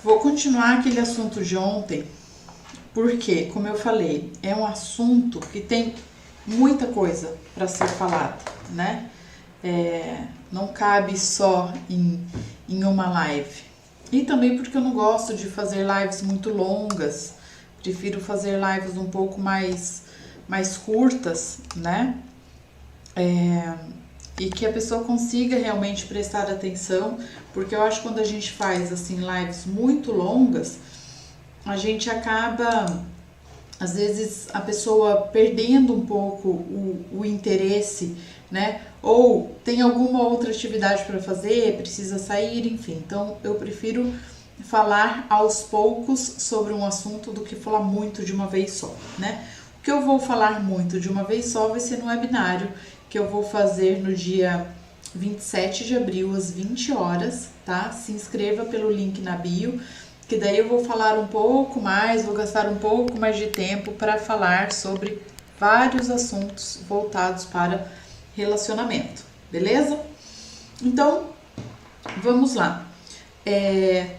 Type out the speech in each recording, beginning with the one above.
Vou continuar aquele assunto de ontem, porque, como eu falei, é um assunto que tem muita coisa para ser falada, né? Não cabe só em uma live. E também porque eu não gosto de fazer lives muito longas, prefiro fazer lives um pouco mais curtas, né? E que a pessoa consiga realmente prestar atenção, porque eu acho que quando a gente faz assim lives muito longas, a gente acaba, às vezes, a pessoa perdendo um pouco o interesse, né? Ou tem alguma outra atividade para fazer, precisa sair, enfim. Então, eu prefiro falar aos poucos sobre um assunto do que falar muito de uma vez só, né? O que eu vou falar muito de uma vez só vai ser no webinário que eu vou fazer no dia 27 de abril, às 20 horas, tá? Se inscreva pelo link na bio, que daí eu vou falar um pouco mais, vou gastar um pouco mais de tempo para falar sobre vários assuntos voltados para relacionamento, beleza? Então, vamos lá.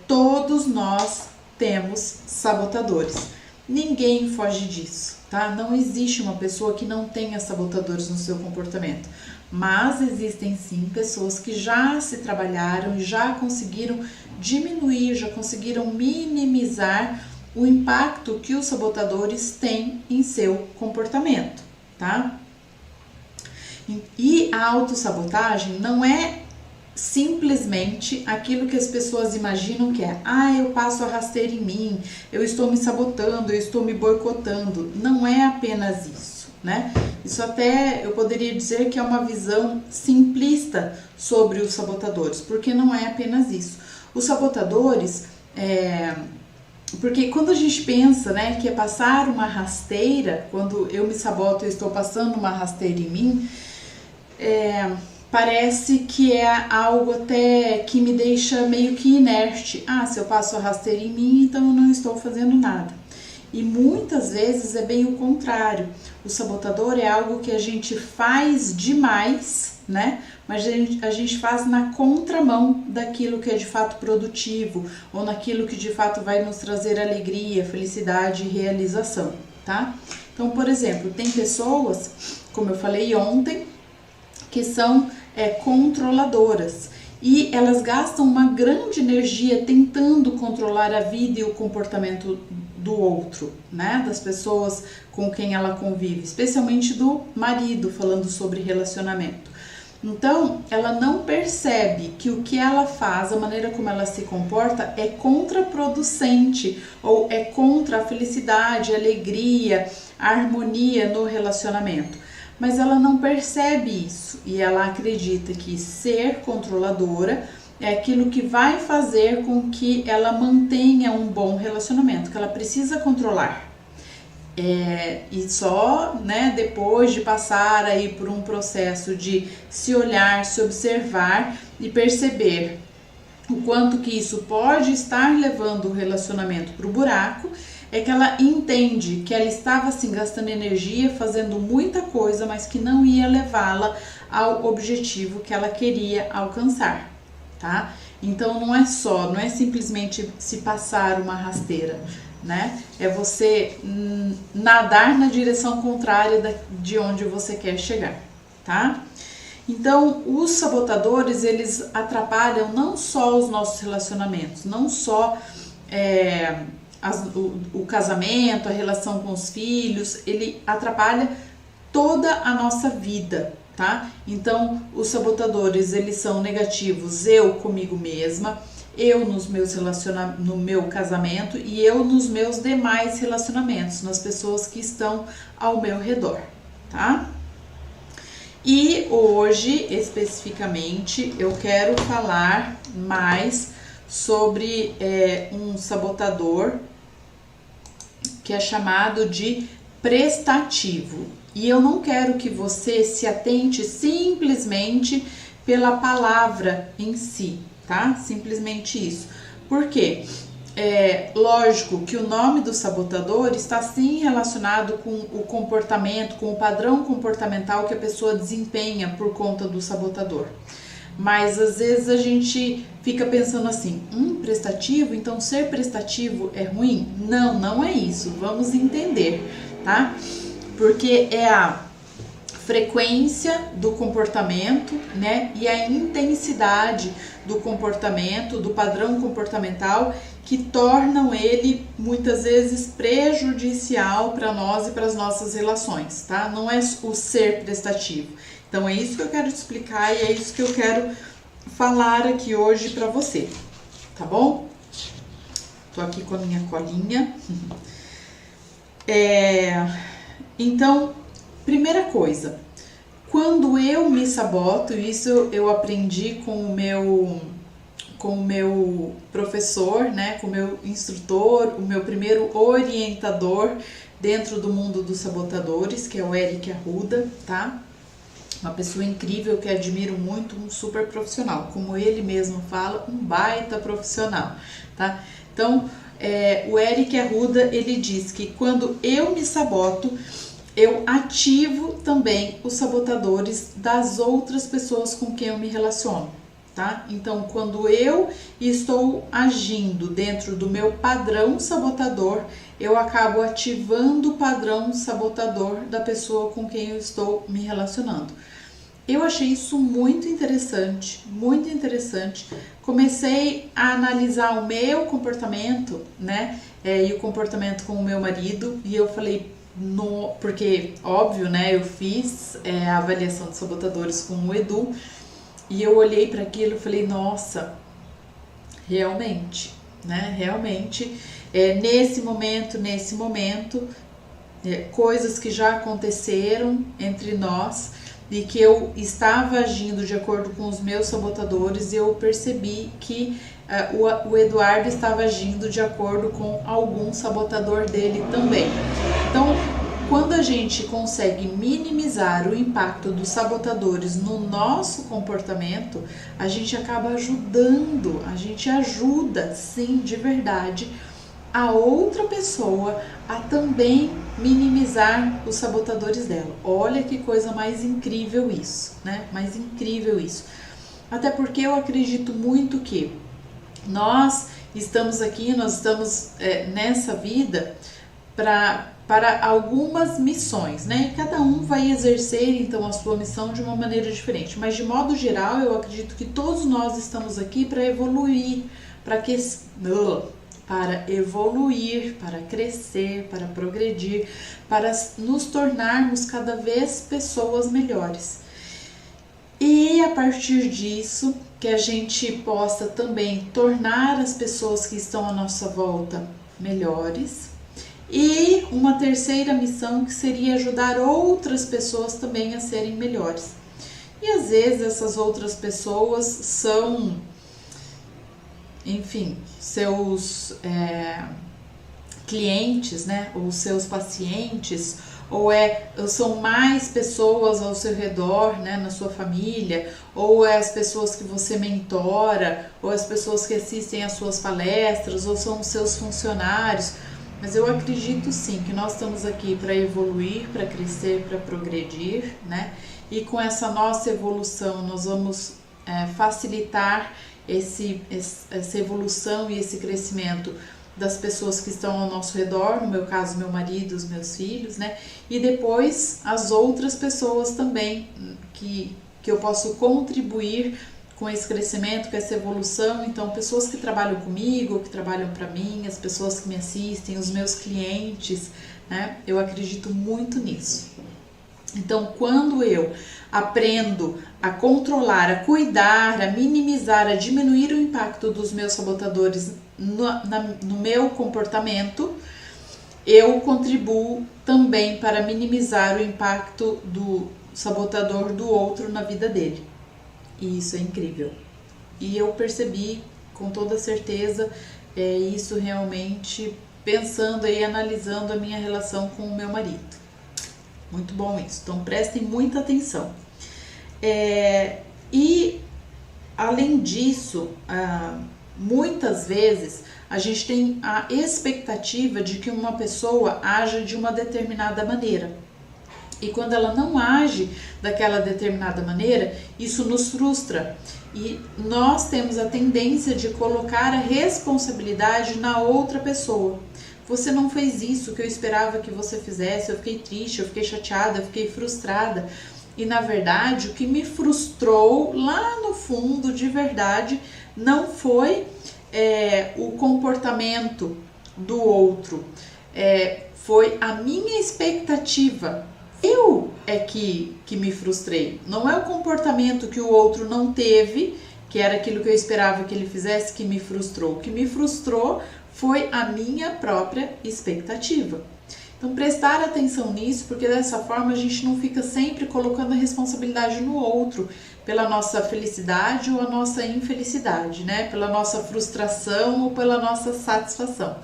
Todos nós temos sabotadores. Ninguém foge disso, tá? Não existe uma pessoa que não tenha sabotadores no seu comportamento. Mas existem sim pessoas que já se trabalharam e já conseguiram diminuir, já conseguiram minimizar o impacto que os sabotadores têm em seu comportamento, tá? E a autossabotagem não é simplesmente aquilo que as pessoas imaginam que é: eu passo a rasteira em mim, eu estou me sabotando, eu estou me boicotando. Não é apenas isso, né? Isso até eu poderia dizer que é uma visão simplista sobre os sabotadores, porque não é apenas isso. Os sabotadores, porque quando a gente pensa, né, que é passar uma rasteira, quando eu me saboto, eu estou passando uma rasteira em mim, parece que é algo até que me deixa meio que inerte. Se eu passo a rasteira em mim, então eu não estou fazendo nada. E muitas vezes é bem o contrário. O sabotador é algo que a gente faz demais, né? Mas a gente faz na contramão daquilo que é de fato produtivo, ou naquilo que de fato vai nos trazer alegria, felicidade e realização, tá? Então, por exemplo, tem pessoas, como eu falei ontem, que são controladoras e elas gastam uma grande energia tentando controlar a vida e o comportamento do outro, né, das pessoas com quem ela convive, especialmente do marido, falando sobre relacionamento. Então, ela não percebe que o que ela faz, a maneira como ela se comporta é contraproducente ou é contra a felicidade, a alegria, a harmonia no relacionamento. Mas ela não percebe isso e ela acredita que ser controladora é aquilo que vai fazer com que ela mantenha um bom relacionamento, que ela precisa controlar. E só, né, depois de passar aí por um processo de se olhar, se observar e perceber o quanto que isso pode estar levando o relacionamento para o buraco, é que ela entende que ela estava assim gastando energia, fazendo muita coisa, mas que não ia levá-la ao objetivo que ela queria alcançar, tá? Então não é simplesmente se passar uma rasteira, né? É você nadar na direção contrária de onde você quer chegar, tá? Então, os sabotadores, eles atrapalham não só os nossos relacionamentos, não só o casamento, a relação com os filhos, ele atrapalha toda a nossa vida, tá? Então, os sabotadores, eles são negativos, eu comigo mesma, eu no meu casamento e eu nos meus demais relacionamentos, nas pessoas que estão ao meu redor, tá? E hoje, especificamente, eu quero falar mais sobre um sabotador que é chamado de prestativo. E eu não quero que você se atente simplesmente pela palavra em si, tá? Simplesmente isso. Por quê? Lógico que o nome do sabotador está sim relacionado com o comportamento, com o padrão comportamental que a pessoa desempenha por conta do sabotador. Mas às vezes a gente fica pensando assim, prestativo, então ser prestativo é ruim? Não, não é isso, vamos entender, tá? Porque é a frequência do comportamento, né, e a intensidade do comportamento, do padrão comportamental, que tornam ele muitas vezes prejudicial para nós e para as nossas relações, tá? Não é o ser prestativo. Então é isso que eu quero te explicar e é isso que eu quero falar aqui hoje para você, tá bom? Tô aqui com a minha colinha. Então, primeira coisa, quando eu me saboto, isso eu aprendi com o meu professor, né, com o meu instrutor, o meu primeiro orientador dentro do mundo dos sabotadores, que é o Eric Arruda, tá? Uma pessoa incrível que admiro muito, um super profissional, como ele mesmo fala, um baita profissional, tá? Então, o Eric Arruda, ele diz que quando eu me saboto, eu ativo também os sabotadores das outras pessoas com quem eu me relaciono, tá? Então, quando eu estou agindo dentro do meu padrão sabotador, eu acabo ativando o padrão sabotador da pessoa com quem eu estou me relacionando. Eu achei isso muito interessante, muito interessante. Comecei a analisar o meu comportamento, né, e o comportamento com o meu marido, e eu falei, porque, óbvio, né, eu fiz a avaliação de sabotadores com o Edu, e eu olhei para aquilo e falei, nossa, realmente, né, realmente, nesse momento, coisas que já aconteceram entre nós, e que eu estava agindo de acordo com os meus sabotadores, e eu percebi que o Eduardo estava agindo de acordo com algum sabotador dele também. Então, quando a gente consegue minimizar o impacto dos sabotadores no nosso comportamento, a gente acaba ajudando, a gente ajuda, sim, de verdade, a outra pessoa a também minimizar os sabotadores dela. Olha que coisa mais incrível isso, né? Mais incrível isso. Até porque eu acredito muito que nós estamos aqui, nós estamos nessa vida para algumas missões, né? E cada um vai exercer então a sua missão de uma maneira diferente. Mas de modo geral, eu acredito que todos nós estamos aqui para evoluir, para evoluir, para crescer, para progredir, para nos tornarmos cada vez pessoas melhores. E a partir disso, que a gente possa também tornar as pessoas que estão à nossa volta melhores. E uma terceira missão que seria ajudar outras pessoas também a serem melhores. E às vezes essas outras pessoas são, enfim, seus clientes, né, ou seus pacientes, ou são mais pessoas ao seu redor, né, na sua família, ou as pessoas que você mentora, ou as pessoas que assistem às suas palestras, ou são os seus funcionários. Mas eu acredito sim que nós estamos aqui para evoluir, para crescer, para progredir, né? E com essa nossa evolução nós vamos facilitar essa evolução e esse crescimento das pessoas que estão ao nosso redor, no meu caso, meu marido, os meus filhos, né? E depois as outras pessoas também que eu posso contribuir com esse crescimento, com essa evolução. Então, pessoas que trabalham comigo, que trabalham para mim, as pessoas que me assistem, os meus clientes, né? Eu acredito muito nisso. Então, quando eu aprendo a controlar, a cuidar, a minimizar, a diminuir o impacto dos meus sabotadores no meu comportamento, eu contribuo também para minimizar o impacto do sabotador do outro na vida dele. E isso é incrível. E eu percebi com toda certeza isso realmente pensando e analisando a minha relação com o meu marido. Muito bom isso. Então prestem muita atenção. E além disso, muitas vezes a gente tem a expectativa de que uma pessoa haja de uma determinada maneira. E quando ela não age daquela determinada maneira, isso nos frustra. E nós temos a tendência de colocar a responsabilidade na outra pessoa. Você não fez isso que eu esperava que você fizesse, eu fiquei triste, eu fiquei chateada, eu fiquei frustrada. E na verdade, o que me frustrou lá no fundo, de verdade, não foi o comportamento do outro, foi a minha expectativa. Eu que me frustrei, não é o comportamento que o outro não teve, que era aquilo que eu esperava que ele fizesse, que me frustrou. O que me frustrou foi a minha própria expectativa. Então prestar atenção nisso, porque dessa forma a gente não fica sempre colocando a responsabilidade no outro, pela nossa felicidade ou a nossa infelicidade, né? Pela nossa frustração ou pela nossa satisfação.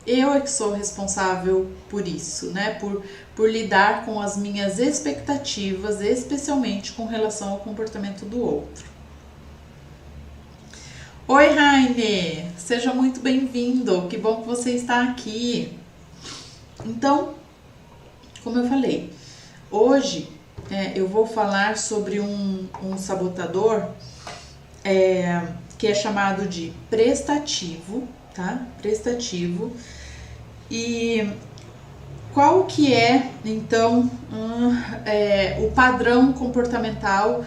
Eu é que sou responsável por isso, né? Por lidar com as minhas expectativas, especialmente com relação ao comportamento do outro. Oi, Raine! Seja muito bem-vindo! Que bom que você está aqui! Então, como eu falei, hoje eu vou falar sobre um sabotador que é chamado de prestativo, tá? Prestativo. E qual que é, então, o padrão comportamental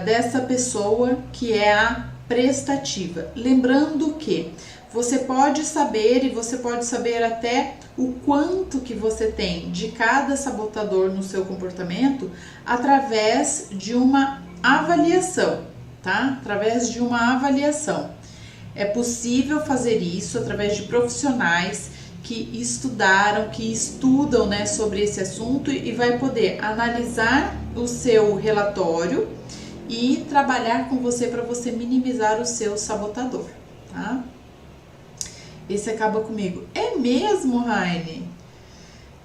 dessa pessoa que é a prestativa? Lembrando que você pode saber, e você pode saber até o quanto que você tem de cada sabotador no seu comportamento através de uma avaliação, tá? Através de uma avaliação. É possível fazer isso através de profissionais que estudaram, que estudam, né, sobre esse assunto e vai poder analisar o seu relatório e trabalhar com você para você minimizar o seu sabotador, tá? Esse acaba comigo. É mesmo, Raine?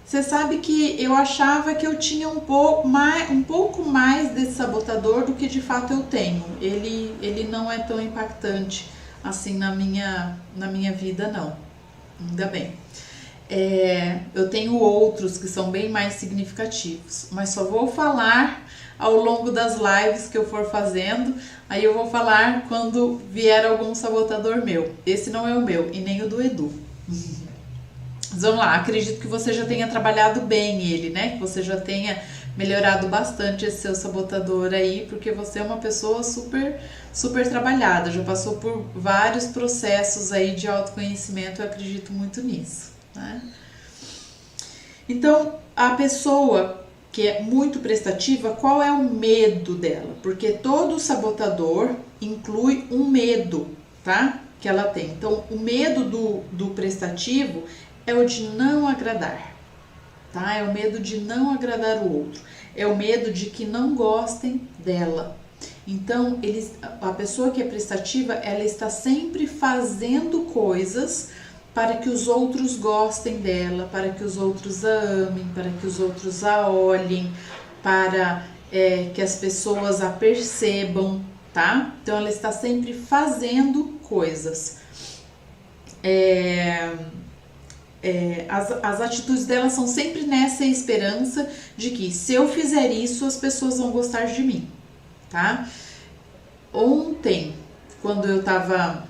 Você sabe que eu achava que eu tinha um pouco mais desse sabotador do que de fato eu tenho. Ele não é tão impactante assim na minha vida, não. Ainda bem. Eu tenho outros que são bem mais significativos, mas só vou falar ao longo das lives que eu for fazendo. Aí eu vou falar quando vier algum sabotador meu. Esse não é o meu e nem o do Edu. Mas vamos lá, acredito que você já tenha trabalhado bem ele, né? Que você já tenha melhorado bastante esse seu sabotador aí, porque você é uma pessoa super, super trabalhada, já passou por vários processos aí de autoconhecimento, eu acredito muito nisso, né? Então, a pessoa que é muito prestativa, qual é o medo dela? Porque todo sabotador inclui um medo, tá? Que ela tem. Então, o medo do prestativo é o de não agradar, tá? É o medo de não agradar o outro. É o medo de que não gostem dela. Então, a pessoa que é prestativa, ela está sempre fazendo coisas para que os outros gostem dela, para que os outros a amem, para que os outros a olhem, para que as pessoas a percebam, tá? Então, ela está sempre fazendo coisas. As atitudes dela são sempre nessa esperança de que se eu fizer isso, as pessoas vão gostar de mim, tá? Ontem, quando eu estava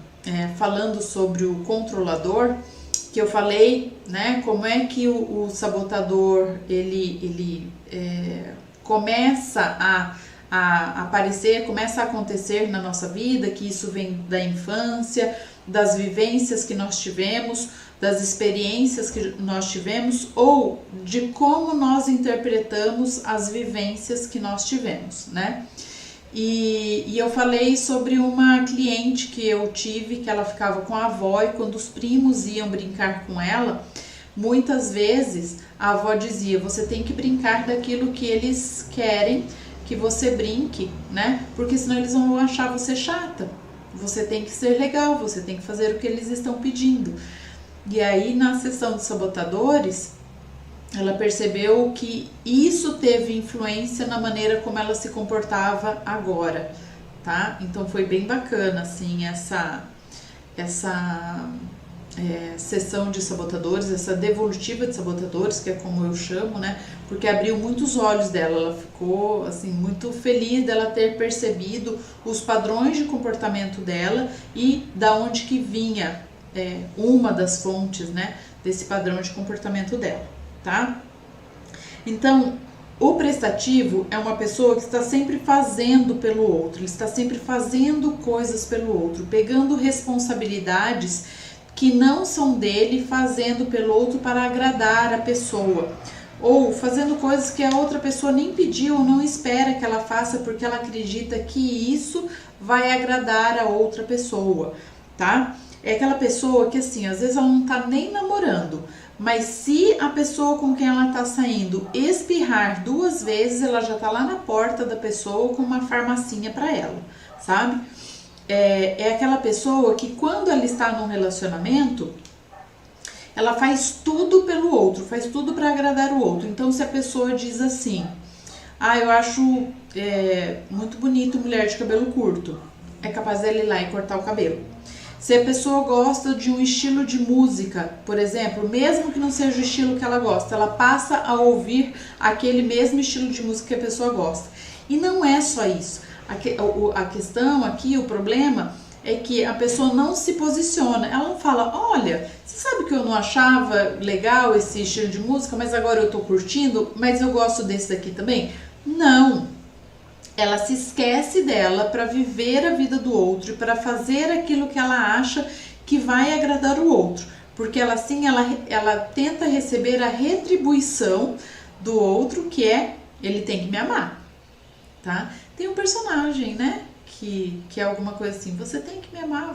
falando sobre o controlador, que eu falei, né, como é que o sabotador ele começa a aparecer, começa a acontecer na nossa vida, que isso vem da infância, das vivências que nós tivemos, das experiências que nós tivemos ou de como nós interpretamos as vivências que nós tivemos, né? E eu falei sobre uma cliente que eu tive, que ela ficava com a avó e quando os primos iam brincar com ela, muitas vezes a avó dizia, você tem que brincar daquilo que eles querem que você brinque, né? Porque senão eles vão achar você chata. Você tem que ser legal, você tem que fazer o que eles estão pedindo. E aí na sessão de sabotadores, ela percebeu que isso teve influência na maneira como ela se comportava agora, tá? Então foi bem bacana, assim, sessão de sabotadores, essa devolutiva de sabotadores, que é como eu chamo, né? Porque abriu muitos olhos dela, ela ficou assim muito feliz dela ter percebido os padrões de comportamento dela e da onde que vinha uma das fontes, né, desse padrão de comportamento dela, tá? Então, o prestativo é uma pessoa que está sempre fazendo pelo outro, ele está sempre fazendo coisas pelo outro, pegando responsabilidades que não são dele, fazendo pelo outro para agradar a pessoa, ou fazendo coisas que a outra pessoa nem pediu ou não espera que ela faça porque ela acredita que isso vai agradar a outra pessoa, tá? É aquela pessoa que assim, às vezes ela não tá nem namorando, mas se a pessoa com quem ela tá saindo espirrar 2 vezes, ela já tá lá na porta da pessoa com uma farmacinha para ela, sabe? É aquela pessoa que quando ela está num relacionamento, ela faz tudo pelo outro, faz tudo para agradar o outro. Então, se a pessoa diz assim, eu acho muito bonito mulher de cabelo curto, é capaz dela ir lá e cortar o cabelo. Se a pessoa gosta de um estilo de música, por exemplo, mesmo que não seja o estilo que ela gosta, ela passa a ouvir aquele mesmo estilo de música que a pessoa gosta. E não é só isso. A questão aqui, o problema é que a pessoa não se posiciona. Ela não fala, olha, você sabe que eu não achava legal esse estilo de música, mas agora eu tô curtindo, mas eu gosto desse daqui também? Não. Ela se esquece dela para viver a vida do outro e para fazer aquilo que ela acha que vai agradar o outro. Porque ela assim, ela tenta receber a retribuição do outro, que é, ele tem que me amar, tá? Tem um personagem, né, que é alguma coisa assim, você tem que me amar,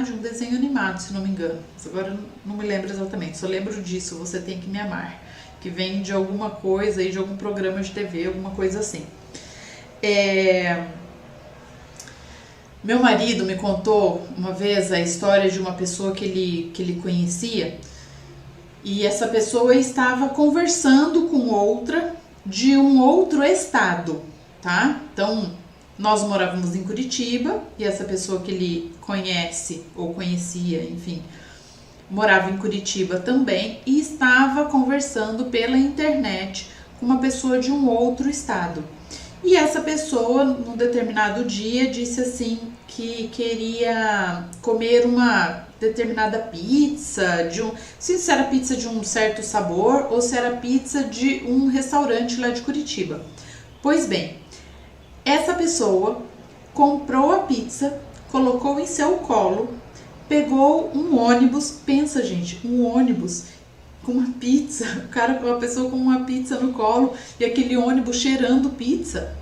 de um desenho animado, se não me engano. Mas agora eu não me lembro exatamente, só lembro disso, você tem que me amar. Que vem de alguma coisa aí, de algum programa de TV, alguma coisa assim. Meu marido me contou uma vez a história de uma pessoa que ele conhecia, e essa pessoa estava conversando com outra de um outro estado, tá? Então, nós morávamos em Curitiba e essa pessoa que ele conhece ou conhecia, enfim, morava em Curitiba também e estava conversando pela internet com uma pessoa de um outro estado. E essa pessoa, num determinado dia, disse assim que queria comer uma determinada pizza, não sei se era pizza de um certo sabor ou se era pizza de um restaurante lá de Curitiba. Pois bem, essa pessoa comprou a pizza, colocou em seu colo, pegou um ônibus, pensa gente, um ônibus com uma pizza, a pessoa com uma pizza no colo e aquele ônibus cheirando pizza,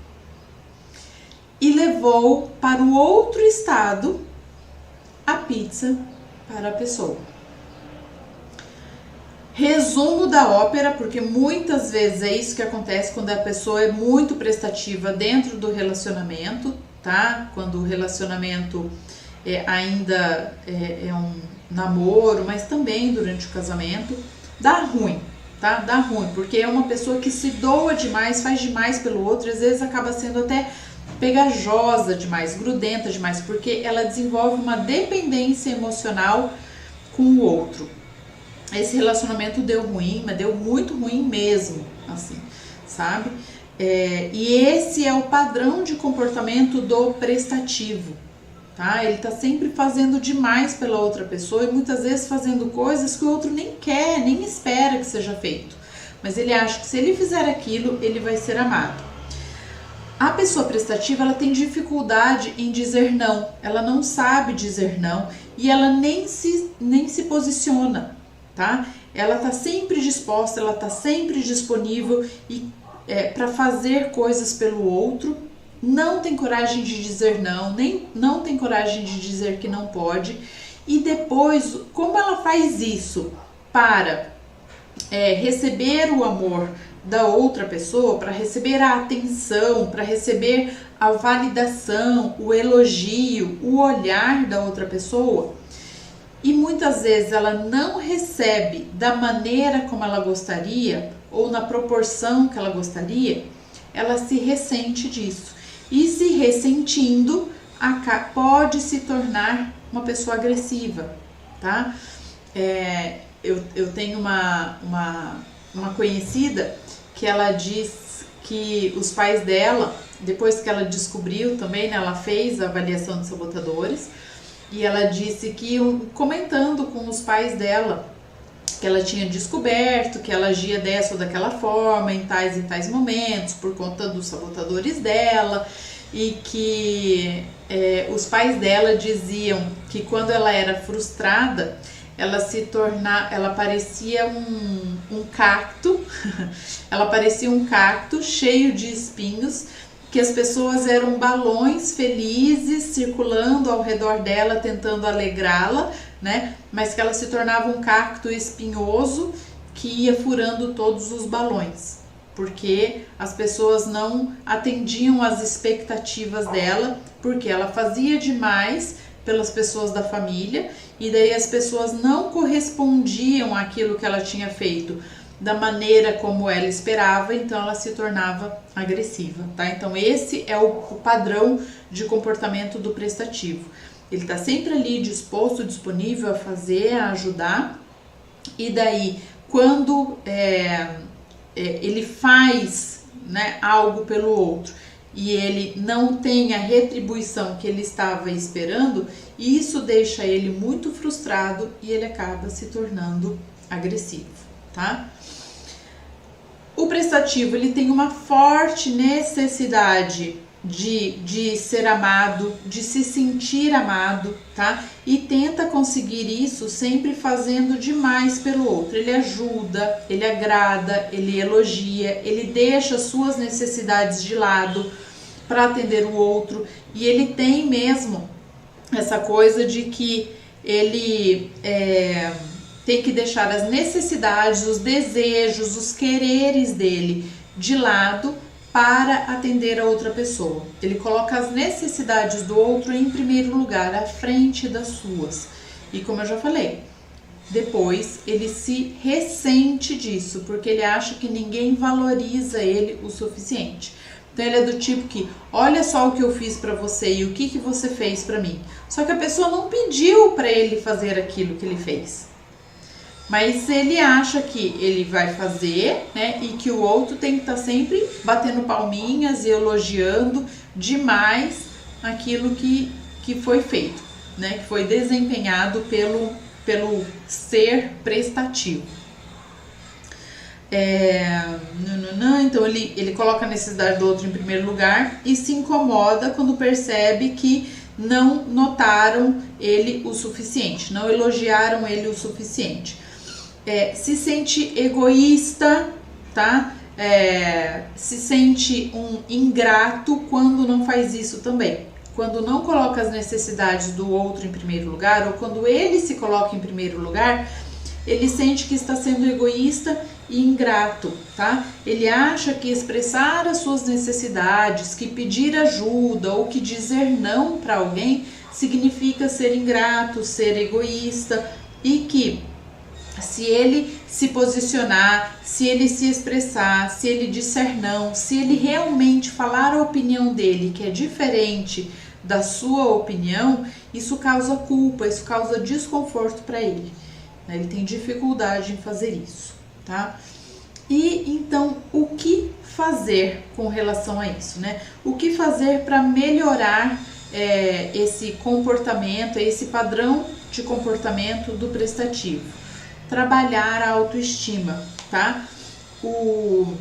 e levou para o outro estado a pizza para a pessoa. Resumo da ópera, porque muitas vezes é isso que acontece quando a pessoa é muito prestativa dentro do relacionamento, tá? Quando o relacionamento ainda é um namoro, mas também durante o casamento, dá ruim, tá? Dá ruim, porque é uma pessoa que se doa demais, faz demais pelo outro, e às vezes acaba sendo até pegajosa demais, grudenta demais, porque ela desenvolve uma dependência emocional com o outro. Esse relacionamento deu ruim, mas deu muito ruim mesmo, assim, sabe? E esse é o padrão de comportamento do prestativo, tá? Ele tá sempre fazendo demais pela outra pessoa e muitas vezes fazendo coisas que o outro nem quer, nem espera que seja feito. Mas ele acha que se ele fizer aquilo, ele vai ser amado. A pessoa prestativa, ela tem dificuldade em dizer não, ela não sabe dizer não e ela nem se posiciona, tá? Ela tá sempre disposta, ela tá sempre disponível e para fazer coisas pelo outro, não tem coragem de dizer não tem coragem de dizer que não pode. E depois, como ela faz isso para receber o amor da outra pessoa, para receber a atenção, para receber a validação, o elogio, o olhar da outra pessoa, e muitas vezes ela não recebe da maneira como ela gostaria ou na proporção que ela gostaria, ela se ressente disso. E se ressentindo, pode se tornar uma pessoa agressiva, tá? eu tenho uma conhecida que ela diz que os pais dela, depois que ela descobriu também, né, ela fez a avaliação de sabotadores, e ela disse que, comentando com os pais dela, que ela tinha descoberto que ela agia dessa ou daquela forma, em tais e tais momentos, por conta dos sabotadores dela, e que os pais dela diziam que quando ela era frustrada, ela parecia um cacto, ela parecia um cacto cheio de espinhos, que as pessoas eram balões felizes circulando ao redor dela, tentando alegrá-la, né? Mas que ela se tornava um cacto espinhoso que ia furando todos os balões, porque as pessoas não atendiam às expectativas dela, porque ela fazia demais pelas pessoas da família, e daí as pessoas não correspondiam àquilo que ela tinha feito da maneira como ela esperava, então ela se tornava agressiva, tá? Então esse é o padrão de comportamento do prestativo. Ele está sempre ali disposto, disponível a fazer, a ajudar, e daí quando ele faz, né, algo pelo outro e ele não tem a retribuição que ele estava esperando, isso deixa ele muito frustrado e ele acaba se tornando agressivo, tá? O prestativo, ele tem uma forte necessidade de ser amado, de se sentir amado, tá? E tenta conseguir isso sempre fazendo demais pelo outro. Ele ajuda, ele agrada, ele elogia, ele deixa suas necessidades de lado para atender o outro, e ele tem mesmo essa coisa de que ele tem que deixar as necessidades, os desejos, os quereres dele de lado para atender a outra pessoa. Ele coloca as necessidades do outro em primeiro lugar, à frente das suas. E como eu já falei, depois ele se ressente disso, porque ele acha que ninguém valoriza ele o suficiente. Então ele é do tipo que, olha só o que eu fiz pra você e o que você fez pra mim. Só que a pessoa não pediu pra ele fazer aquilo que ele fez. Mas ele acha que ele vai fazer, né, e que o outro tem que estar sempre batendo palminhas e elogiando demais aquilo que foi feito, né, que foi desempenhado pelo ser prestativo. Então ele coloca a necessidade do outro em primeiro lugar e se incomoda quando percebe que não notaram ele o suficiente, não elogiaram ele o suficiente. Se sente egoísta, tá? Se sente um ingrato quando não faz isso também. Quando não coloca as necessidades do outro em primeiro lugar, ou quando ele se coloca em primeiro lugar, ele sente que está sendo egoísta e ingrato, tá? Ele acha que expressar as suas necessidades, que pedir ajuda ou que dizer não para alguém significa ser ingrato, ser egoísta, e que se ele se posicionar, se ele se expressar, se ele disser não, se ele realmente falar a opinião dele, que é diferente da sua opinião, isso causa culpa, isso causa desconforto para ele. Ele tem dificuldade em fazer isso, tá? E então, o que fazer com relação a isso, né? O que fazer para melhorar esse comportamento, esse padrão de comportamento do prestativo? Trabalhar a autoestima, tá? O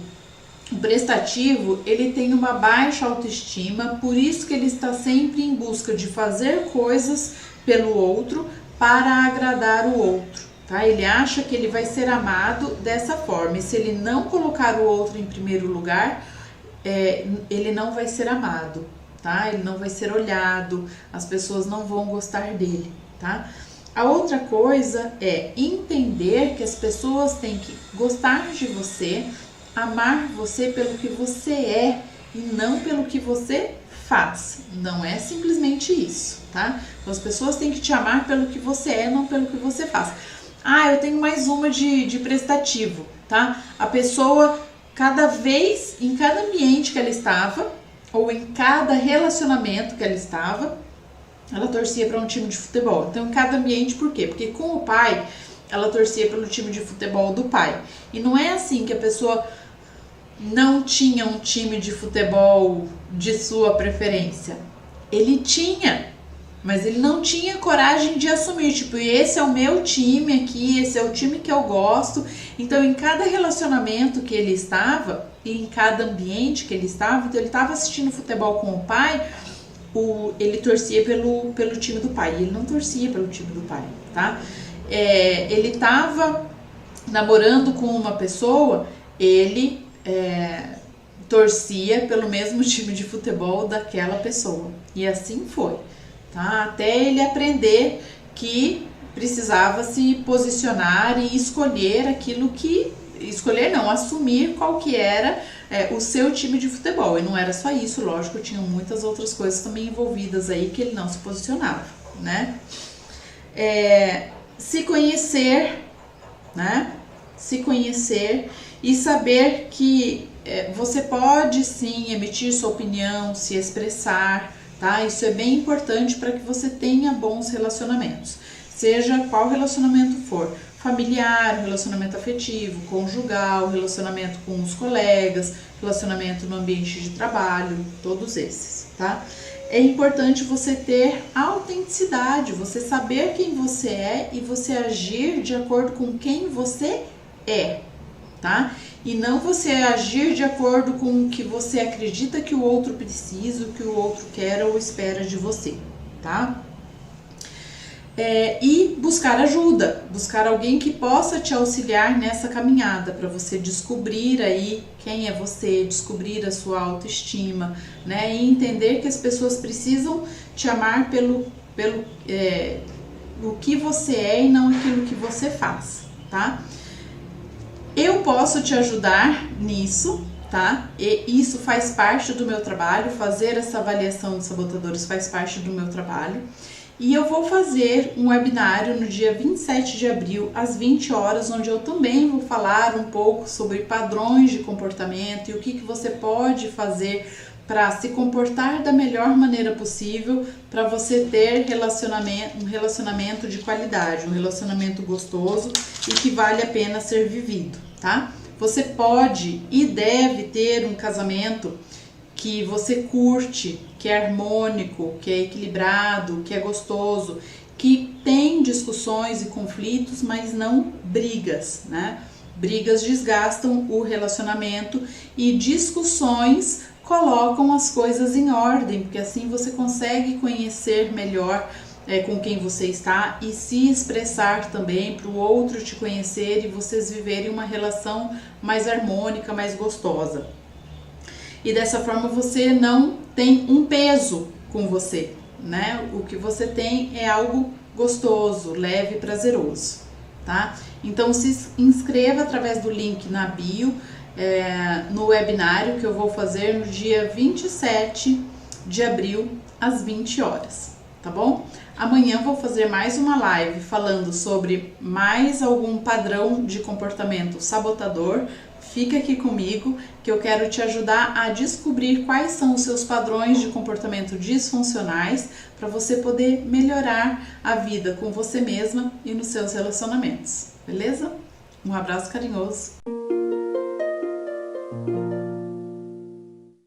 prestativo, ele tem uma baixa autoestima, por isso que ele está sempre em busca de fazer coisas pelo outro para agradar o outro, tá? Ele acha que ele vai ser amado dessa forma, e se ele não colocar o outro em primeiro lugar, ele não vai ser amado, tá? Ele não vai ser olhado, as pessoas não vão gostar dele, tá? A outra coisa é entender que as pessoas têm que gostar de você, amar você pelo que você é e não pelo que você faz. Não é simplesmente isso, tá? Então, as pessoas têm que te amar pelo que você é, não pelo que você faz. Eu tenho mais uma de prestativo, tá? A pessoa, em cada ambiente que ela estava, ou em cada relacionamento que ela estava, ela torcia para um time de futebol. Então, em cada ambiente, por quê? Porque com o pai, ela torcia pelo time de futebol do pai. E não é assim que a pessoa não tinha um time de futebol de sua preferência. Ele tinha, mas ele não tinha coragem de assumir, tipo, esse é o meu time aqui, esse é o time que eu gosto. Então, em cada relacionamento que ele estava, e em cada ambiente que ele estava, então ele estava assistindo futebol com o pai, ele torcia pelo time do pai, ele não torcia pelo time do pai, tá? Ele estava namorando com uma pessoa, ele torcia pelo mesmo time de futebol daquela pessoa, e assim foi, tá? Até ele aprender que precisava se posicionar e escolher aquilo que... Escolher não, assumir qual que era o seu time de futebol. E não era só isso, lógico, tinham muitas outras coisas também envolvidas aí que ele não se posicionava, né? Se conhecer, né? Se conhecer e saber que você pode sim emitir sua opinião, se expressar, tá? Isso é bem importante para que você tenha bons relacionamentos, seja qual relacionamento for, familiar, relacionamento afetivo, conjugal, relacionamento com os colegas, relacionamento no ambiente de trabalho, todos esses, tá? É importante você ter autenticidade, você saber quem você é e você agir de acordo com quem você é, tá? E não você agir de acordo com o que você acredita que o outro precisa, o que o outro quer ou espera de você, tá? E buscar ajuda, buscar alguém que possa te auxiliar nessa caminhada para você descobrir aí quem é você, descobrir a sua autoestima, né? E entender que as pessoas precisam te amar pelo o que você é e não aquilo que você faz, tá? Eu posso te ajudar nisso, tá? E isso faz parte do meu trabalho, fazer essa avaliação de sabotadores faz parte do meu trabalho. E eu vou fazer um webinário no dia 27 de abril, às 20 horas, onde eu também vou falar um pouco sobre padrões de comportamento e o que você pode fazer para se comportar da melhor maneira possível para você ter um relacionamento de qualidade, um relacionamento gostoso e que vale a pena ser vivido, tá? Você pode e deve ter um casamento que você curte, que é harmônico, que é equilibrado, que é gostoso, que tem discussões e conflitos, mas não brigas, né? Brigas desgastam o relacionamento e discussões colocam as coisas em ordem, porque assim você consegue conhecer melhor com quem você está e se expressar também para o outro te conhecer e vocês viverem uma relação mais harmônica, mais gostosa. E dessa forma você não tem um peso com você, né? O que você tem é algo gostoso, leve e prazeroso, tá? Então se inscreva através do link na bio, no webinário que eu vou fazer no dia 27 de abril, às 20 horas, tá bom? Amanhã eu vou fazer mais uma live falando sobre mais algum padrão de comportamento sabotador. Fica aqui comigo que eu quero te ajudar a descobrir quais são os seus padrões de comportamento disfuncionais para você poder melhorar a vida com você mesma e nos seus relacionamentos, beleza? Um abraço carinhoso!